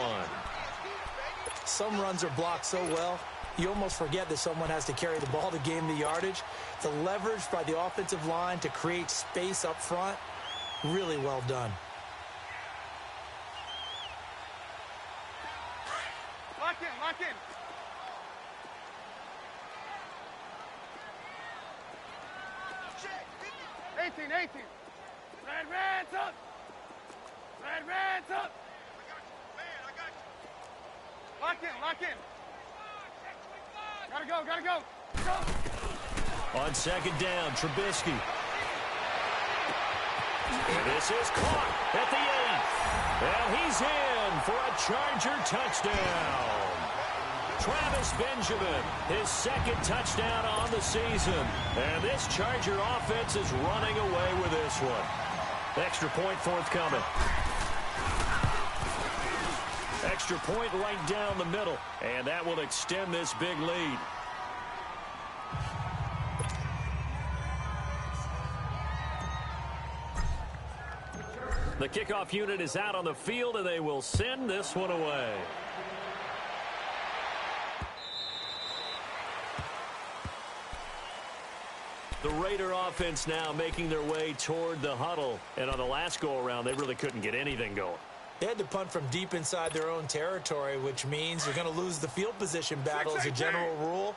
Some runs are blocked so well, you almost forget that someone has to carry the ball to gain the yardage. The leverage by the offensive line to create space up front, really well done. Lock in. 18. Red's up. Lock in. Gotta go. On 2nd down, Trubisky. And this is caught at the 8. And he's in for a Charger touchdown. Travis Benjamin, his 2nd touchdown on the season. And this Charger offense is running away with this one. Extra point forthcoming. Extra point right down the middle. And that will extend this big lead. The kickoff unit is out on the field, and they will send this one away. The Raider offense now making their way toward the huddle. And on the last go-around, they really couldn't get anything going. They had to punt from deep inside their own territory, which means you're going to lose the field position battle as a general rule.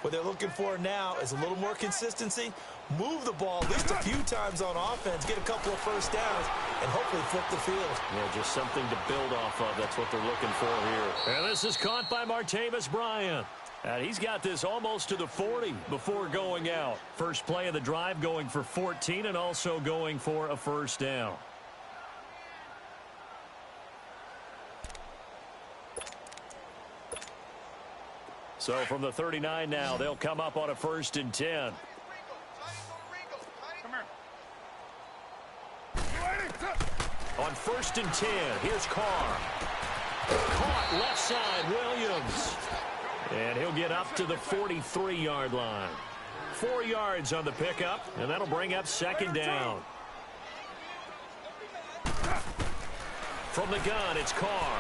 What they're looking for now is a little more consistency, move the ball at least a few times on offense, get a couple of first downs, and hopefully flip the field. Yeah, just something to build off of. That's what they're looking for here. And this is caught by Martavis Bryant. And he's got this almost to the 40 before going out. First play of the drive going for 14 and also going for a first down. So from the 39 now, they'll come up on a 1st and 10. Come here. On 1st and 10, here's Carr. Caught left side, Williams. And he'll get up to the 43-yard line. 4 yards on the pickup, and that'll bring up 2nd down. From the gun, it's Carr.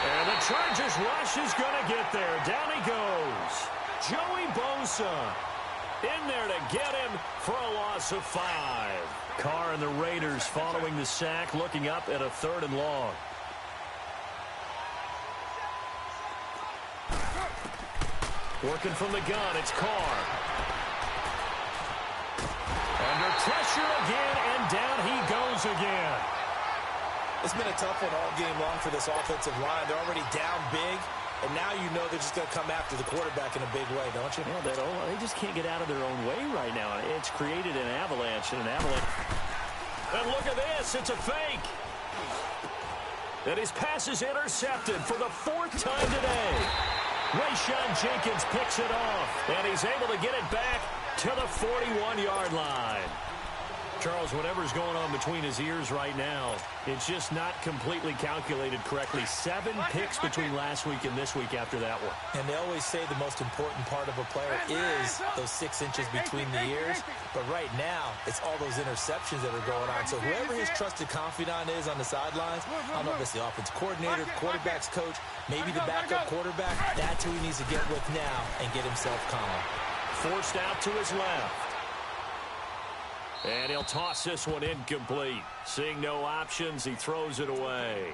And the Chargers rush is going to get there. Down he goes. Joey Bosa in there to get him for a loss of 5. Carr and the Raiders following the sack, looking up at a 3rd and long. Working from the gun, it's Carr. Under pressure again, and down he goes again. It's been a tough one all game long for this offensive line. They're already down big, and now you know they're just going to come after the quarterback in a big way, don't you? Yeah, they just can't get out of their own way right now. It's created an avalanche, and an avalanche. And look at this. It's a fake. And his pass is intercepted for the 4th time today. Rayshawn Jenkins picks it off, and he's able to get it back to the 41-yard line. Charles, whatever's going on between his ears right now, it's just not completely calculated correctly. 7 picks between last week and this week after that one. And they always say the most important part of a player is those 6 inches between the ears. But right now, it's all those interceptions that are going on. So whoever his trusted confidant is on the sidelines, I don't know if it's the offense coordinator, quarterback's coach, maybe the backup quarterback, that's who he needs to get with now and get himself calm. Forced out to his left. And he'll toss this one incomplete. Seeing no options, he throws it away.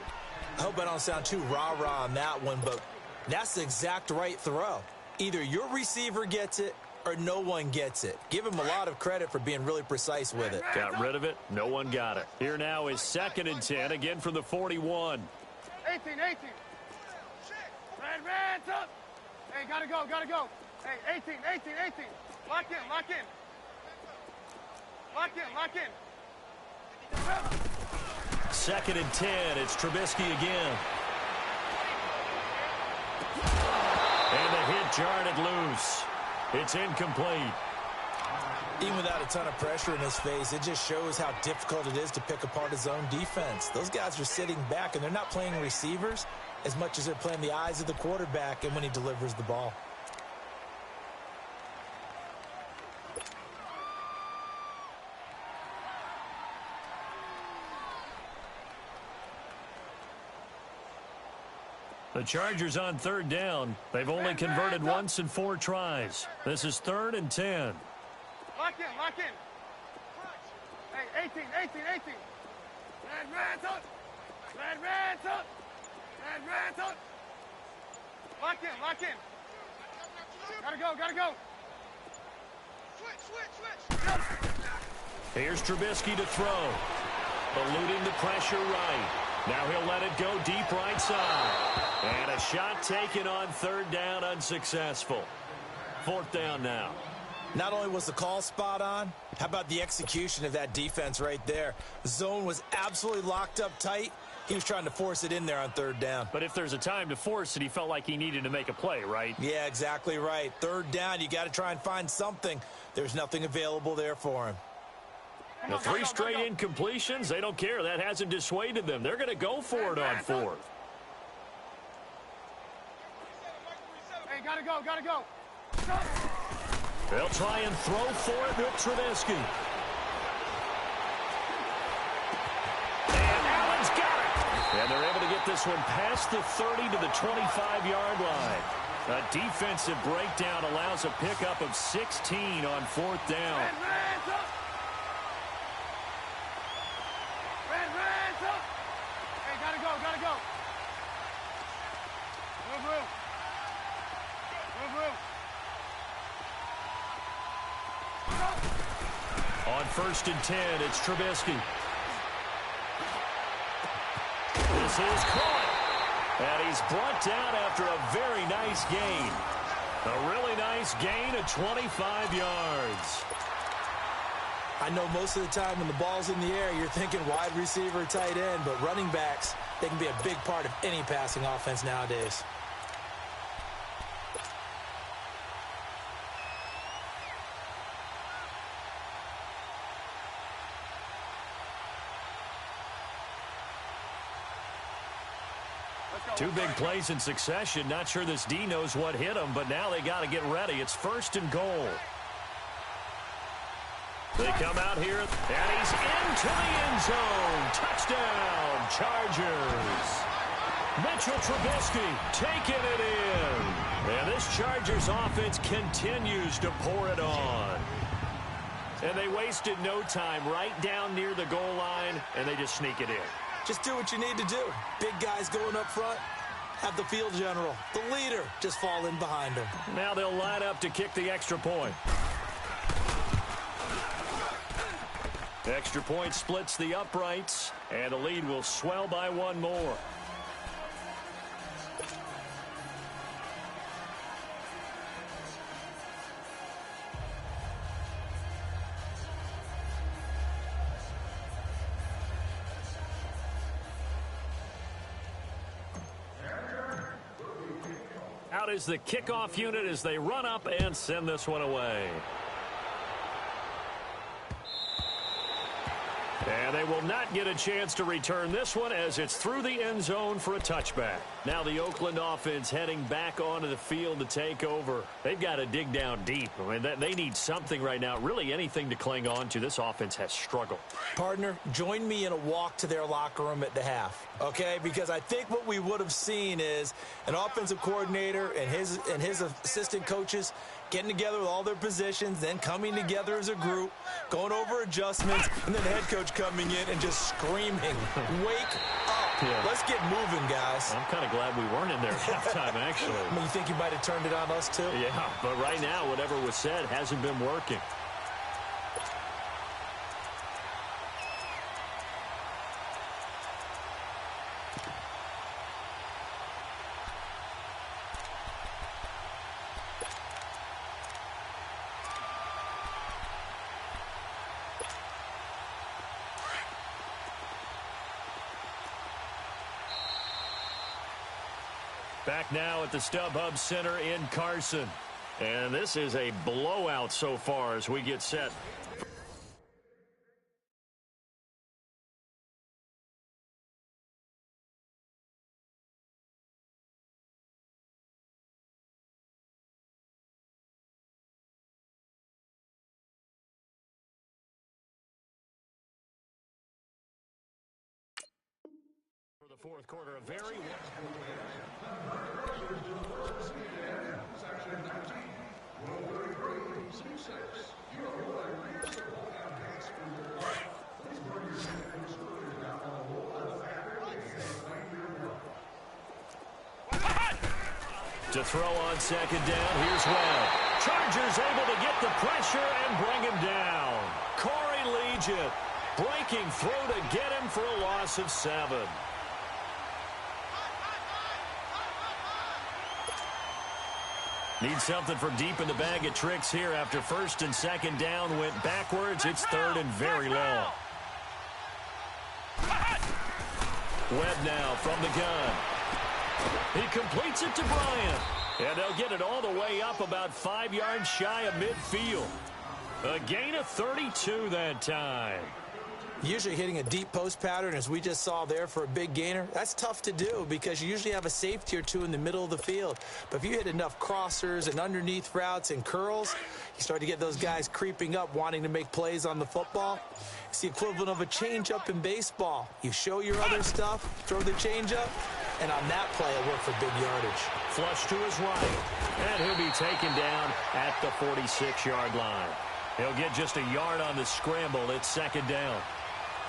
I hope I don't sound too rah-rah on that one, but that's the exact right throw. Either your receiver gets it or no one gets it. Give him a lot of credit for being really precise with it. Got rid of it. No one got it. Here now is 2nd and 10, again from the 41. 18. Red, up. Hey, gotta go. Hey, 18. Lock in. Lock in. 2nd and 10. It's Trubisky again. And the hit jarred it loose. It's incomplete. Even without a ton of pressure in his face, it just shows how difficult it is to pick apart his own defense. Those guys are sitting back, and they're not playing receivers as much as they're playing the eyes of the quarterback and when he delivers the ball. The Chargers on 3rd down. They've only converted once in 4 tries. This is 3rd and 10. Lock in. Hey, 18. Red, up. Lock in. Gotta go. Switch. Here's Trubisky to throw. Eluding the pressure right. Now he'll let it go deep right side. And a shot taken on 3rd down, unsuccessful. 4th down now. Not only was the call spot on, how about the execution of that defense right there? The zone was absolutely locked up tight. He was trying to force it in there on 3rd down. But if there's a time to force it, he felt like he needed to make a play, right? Yeah, exactly right. 3rd down, you got to try and find something. There's nothing available there for him. The 3 straight incompletions, they don't care. That hasn't dissuaded them. They're going to go for it on 4th. Hey, gotta go. They'll try and throw for it with Trubisky. And Allen's got it. And they're able to get this one past the 30 to the 25-yard line. A defensive breakdown allows a pickup of 16 on 4th down. Gotta go. Move. On 1st and 10, it's Trubisky. This is caught. And he's brought down after a very nice gain. A really nice gain of 25 yards. I know most of the time when the ball's in the air, you're thinking wide receiver, tight end, but running backs, they can be a big part of any passing offense nowadays. Two big plays in succession. Not sure this D knows what hit him, but now they got to get ready. It's 1st and goal. They come out here, and he's into the end zone. Touchdown, Chargers. Mitchell Trubisky taking it in. And this Chargers offense continues to pour it on. And they wasted no time right down near the goal line, and they just sneak it in. Just do what you need to do. Big guys going up front. Have the field general, the leader, just fall in behind him. Now they'll line up to kick the extra point. Extra point splits the uprights, and the lead will swell by 1 more. Out is the kickoff unit as they run up and send this one away. And they will not get a chance to return this one as it's through the end zone for a touchback. Now the Oakland offense heading back onto the field to take over. They've got to dig down deep. I mean, they need something right now, really anything to cling on to. This offense has struggled. Partner, join me in a walk to their locker room at the half, okay? Because I think what we would have seen is an offensive coordinator and his assistant coaches getting together with all their positions, then coming together as a group, going over adjustments, and then the head coach coming in and just screaming, wake up. Yeah. Let's get moving, guys. I'm kind of glad we weren't in there at halftime, actually. I mean, you think you might have turned it on us, too? Yeah, but right now, whatever was said hasn't been working. Back now at the StubHub Center in Carson. And this is a blowout so far as we get set. For the fourth quarter, a very... To throw on second down, here's Webb. Chargers able to get the pressure and bring him down. Corey Liuget breaking through to get him for a loss of 7. Need something from deep in the bag of tricks here after first and second down went backwards. It's third and very long. Webb now from the gun. He completes it to Bryant. And they'll get it all the way up about 5 yards shy of midfield. A gain of 32 that time. Usually hitting a deep post pattern, as we just saw there for a big gainer, that's tough to do because you usually have a safety or two in the middle of the field. But if you hit enough crossers and underneath routes and curls, you start to get those guys creeping up, wanting to make plays on the football. It's the equivalent of a changeup in baseball. You show your other stuff, throw the changeup, and on that play, it worked for big yardage. Flush to his right, and he'll be taken down at the 46-yard line. He'll get just a yard on the scramble. It's second down.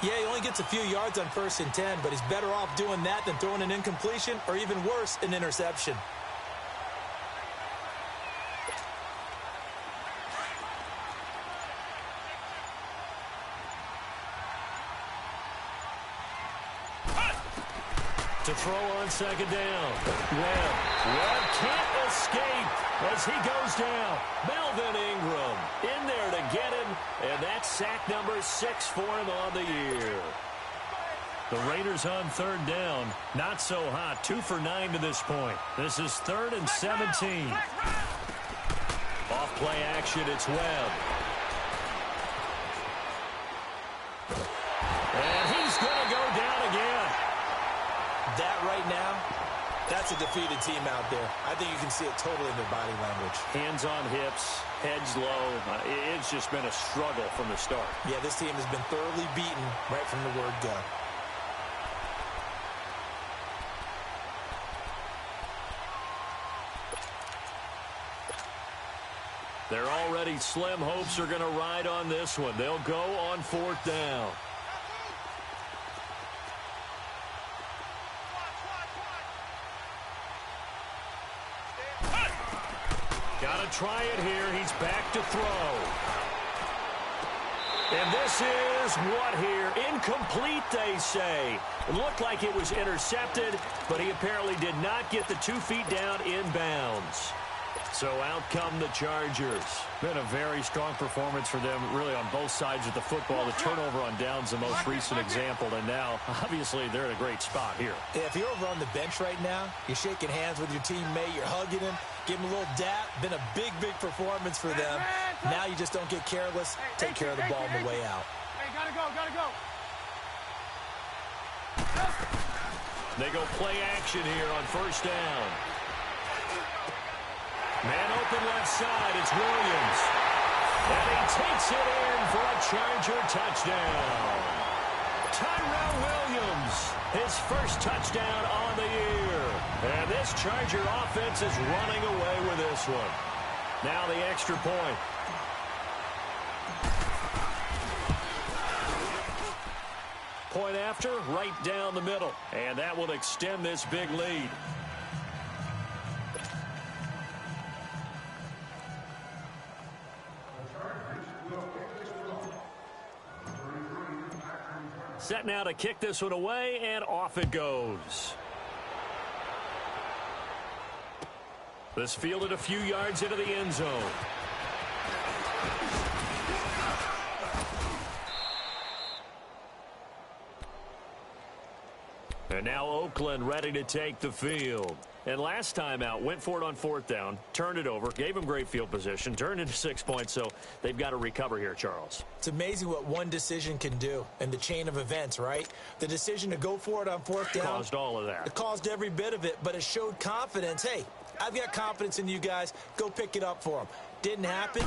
Yeah, he only gets a few yards on 1st and 10, but he's better off doing that than throwing an incompletion or even worse, an interception. To throw on second down. Webb can't escape as he goes down. Melvin Ingram in there to get him, and that's sack number 6 for him on the year. The Raiders on third down. Not so hot. 2 for 9 to this point. This is 3rd and 17. Off play action, it's Webb. And he's going to go down again. That right now, that's a defeated team out there. I think you can see it totally in their body language. Hands on hips, heads low. It's just been a struggle from the start. Yeah, this team has been thoroughly beaten right from the word go. They're already slim hopes are going to ride on this one. They'll go on 4th down. Got to try it here. He's back to throw. And this is what here? Incomplete, they say. It looked like it was intercepted, but he apparently did not get the 2 feet down in bounds. So out come the Chargers. Been a very strong performance for them, really, on both sides of the football. The turnover on downs, the most recent example, and now, obviously, they're in a great spot here. Yeah, if you're over on the bench right now, you're shaking hands with your teammate, you're hugging him, give him a little dap. Been a big, big performance for them. Now you just don't get careless. Take care of the ball on the way out. Hey, gotta go, gotta go. They go play action here on first down. Man open left side, it's Williams. And he takes it in for a Charger touchdown. Tyrell Williams, his first touchdown on the year. And this Charger offense is running away with this one. Now the extra point. Point after, right down the middle. And that will extend this big lead. Set now to kick this one away, and off it goes. This fielded a few yards into the end zone. And now Oakland ready to take the field. And last time out, went for it on fourth down, turned it over, gave him great field position, turned into 6 points, so they've got to recover here, Charles. It's amazing what one decision can do in the chain of events, right? The decision to go for it on fourth down. Caused all of that. It caused every bit of it, but it showed confidence. Hey, I've got confidence in you guys. Go pick it up for them. Didn't happen.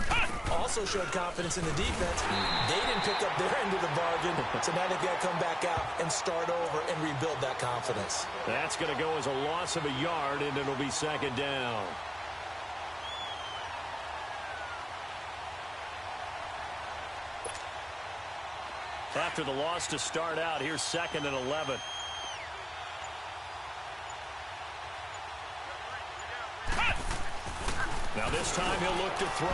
Also showed confidence in the defense. They didn't pick up their end of the bargain, so now they've got to come back out and start over and rebuild that confidence. That's going to go as a loss of a yard, and it'll be second down. After the loss to start out, here's 2nd and 11. Now this time he'll look to throw.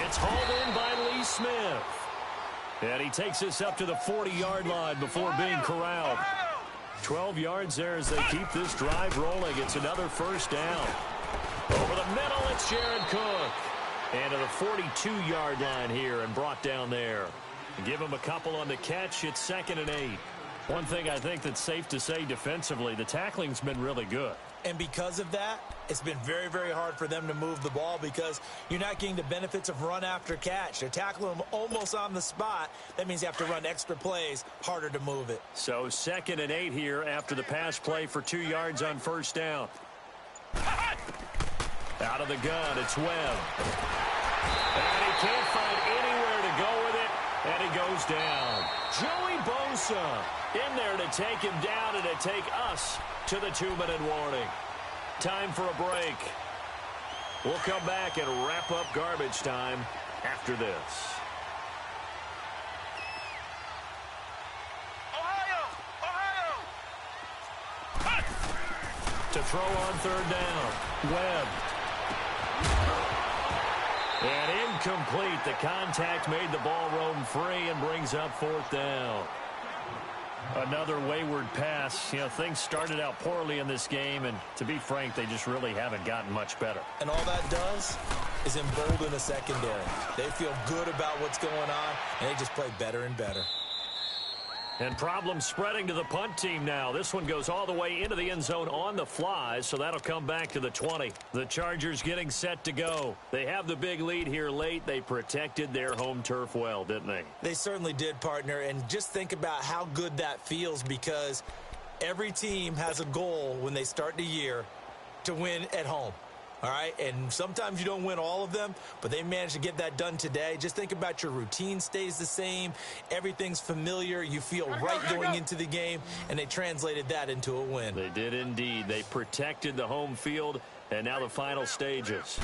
It's hauled in by Lee Smith. And he takes this up to the 40-yard line before being corralled. 12 yards there as they keep this drive rolling. It's another first down. Over the middle, it's Jared Cook. And to the 42-yard line here and brought down there. Give him a couple on the catch. It's 2nd and 8. One thing I think that's safe to say defensively, the tackling's been really good. And because of that, it's been very, very hard for them to move the ball because you're not getting the benefits of run after catch. They're tackling them almost on the spot. That means you have to run extra plays, harder to move it. So 2nd and 8 here after the pass play for 2 yards on first down. Out of the gun, it's Webb. And he can't find anywhere to go with it, and he goes down. Joey Bosa in there to take him down and to take us to the 2-minute warning. Time for a break. We'll come back and wrap up garbage time after this. To throw on third down, Webb. And incomplete. The contact made the ball roam free and brings up fourth down. Another wayward pass. You know, things started out poorly in this game, and to be frank, they just really haven't gotten much better. And all that does is embolden the secondary. They feel good about what's going on, and they just play better and better. And problems spreading to the punt team now. This one goes all the way into the end zone on the fly, so that'll come back to the 20. The Chargers getting set to go. They have the big lead here late. They protected their home turf well, didn't they? They certainly did, partner, and just think about how good that feels because every team has a goal when they start the year to win at home. All right, and sometimes you don't win all of them, but they managed to get that done today. Just think about your routine stays the same. Everything's familiar. You feel right going into the game, and they translated that into a win. They did indeed. They protected the home field, and now the final stages.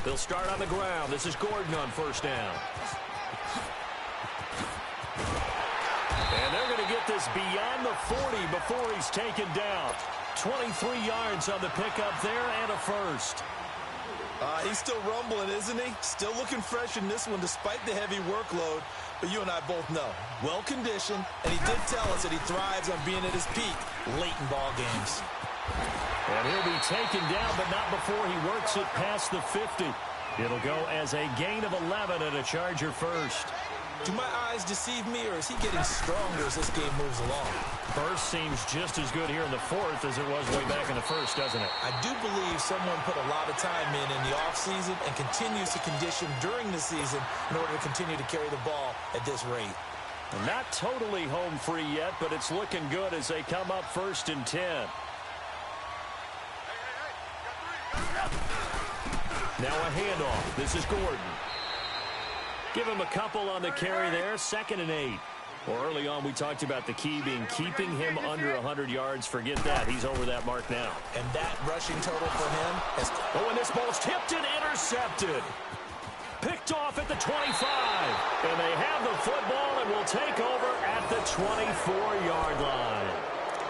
They'll start on the ground. This is Gordon on first down. And they're going to get this beyond the 40 before he's taken down. 23 yards on the pickup there and a first. He's still rumbling, isn't he? Still looking fresh in this one despite the heavy workload. But you and I both know, well-conditioned, and he did tell us that he thrives on being at his peak late in ball games. And he'll be taken down, but not before he works it past the 50. It'll go as a gain of 11 and a Charger first. Do my eyes deceive me, or is he getting stronger as this game moves along? Burst seems just as good here in the fourth as it was way back in the first, doesn't it? I do believe someone put a lot of time in the offseason and continues to condition during the season in order to continue to carry the ball at this rate. Not totally home free yet, but it's looking good as they come up 1st and 10. Now a handoff. This is Gordon. Give him a couple on the carry there. 2nd and 8. Well, early on, we talked about the key being keeping him under 100 yards. Forget that. He's over that mark now. And that rushing total for him has... Oh, and this ball's tipped and intercepted. Picked off at the 25. And they have the football and will take over at the 24-yard line.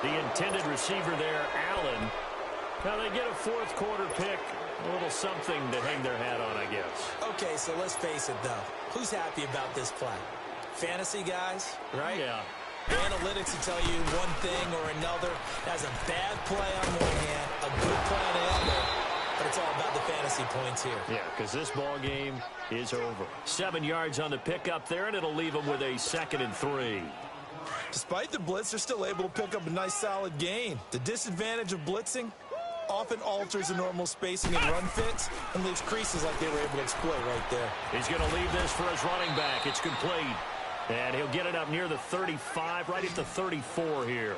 The intended receiver there, Allen. Now they get a fourth quarter pick. A little something to hang their hat on, I guess. Okay, so let's face it, though. Who's happy about this play? Fantasy guys, right? Yeah. Analytics will tell you one thing or another. That's a bad play on one hand, a good play on the other. But it's all about the fantasy points here. Yeah, because this ball game is over. 7 yards on the pickup there, and it'll leave them with a 2nd and 3. Despite the blitz, they're still able to pick up a nice, solid gain. The disadvantage of blitzing often alters the normal spacing and run fits and leaves creases like they were able to exploit right there. He's going to leave this for his running back. It's complete. And he'll get it up near the 35, right at the 34 here.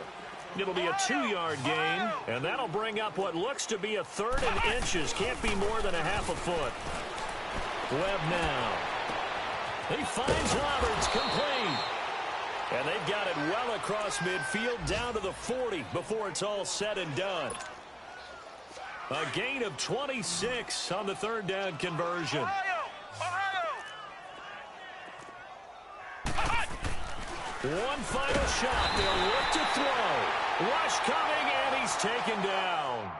It'll be a 2-yard gain, and that'll bring up what looks to be a 3rd and inches. Can't be more than a half a foot. Webb now. He finds Roberts, complete. And they've got it well across midfield down to the 40 before it's all said and done. A gain of 26 on the 3rd down conversion. One final shot. They'll look to throw. Rush coming, and he's taken down.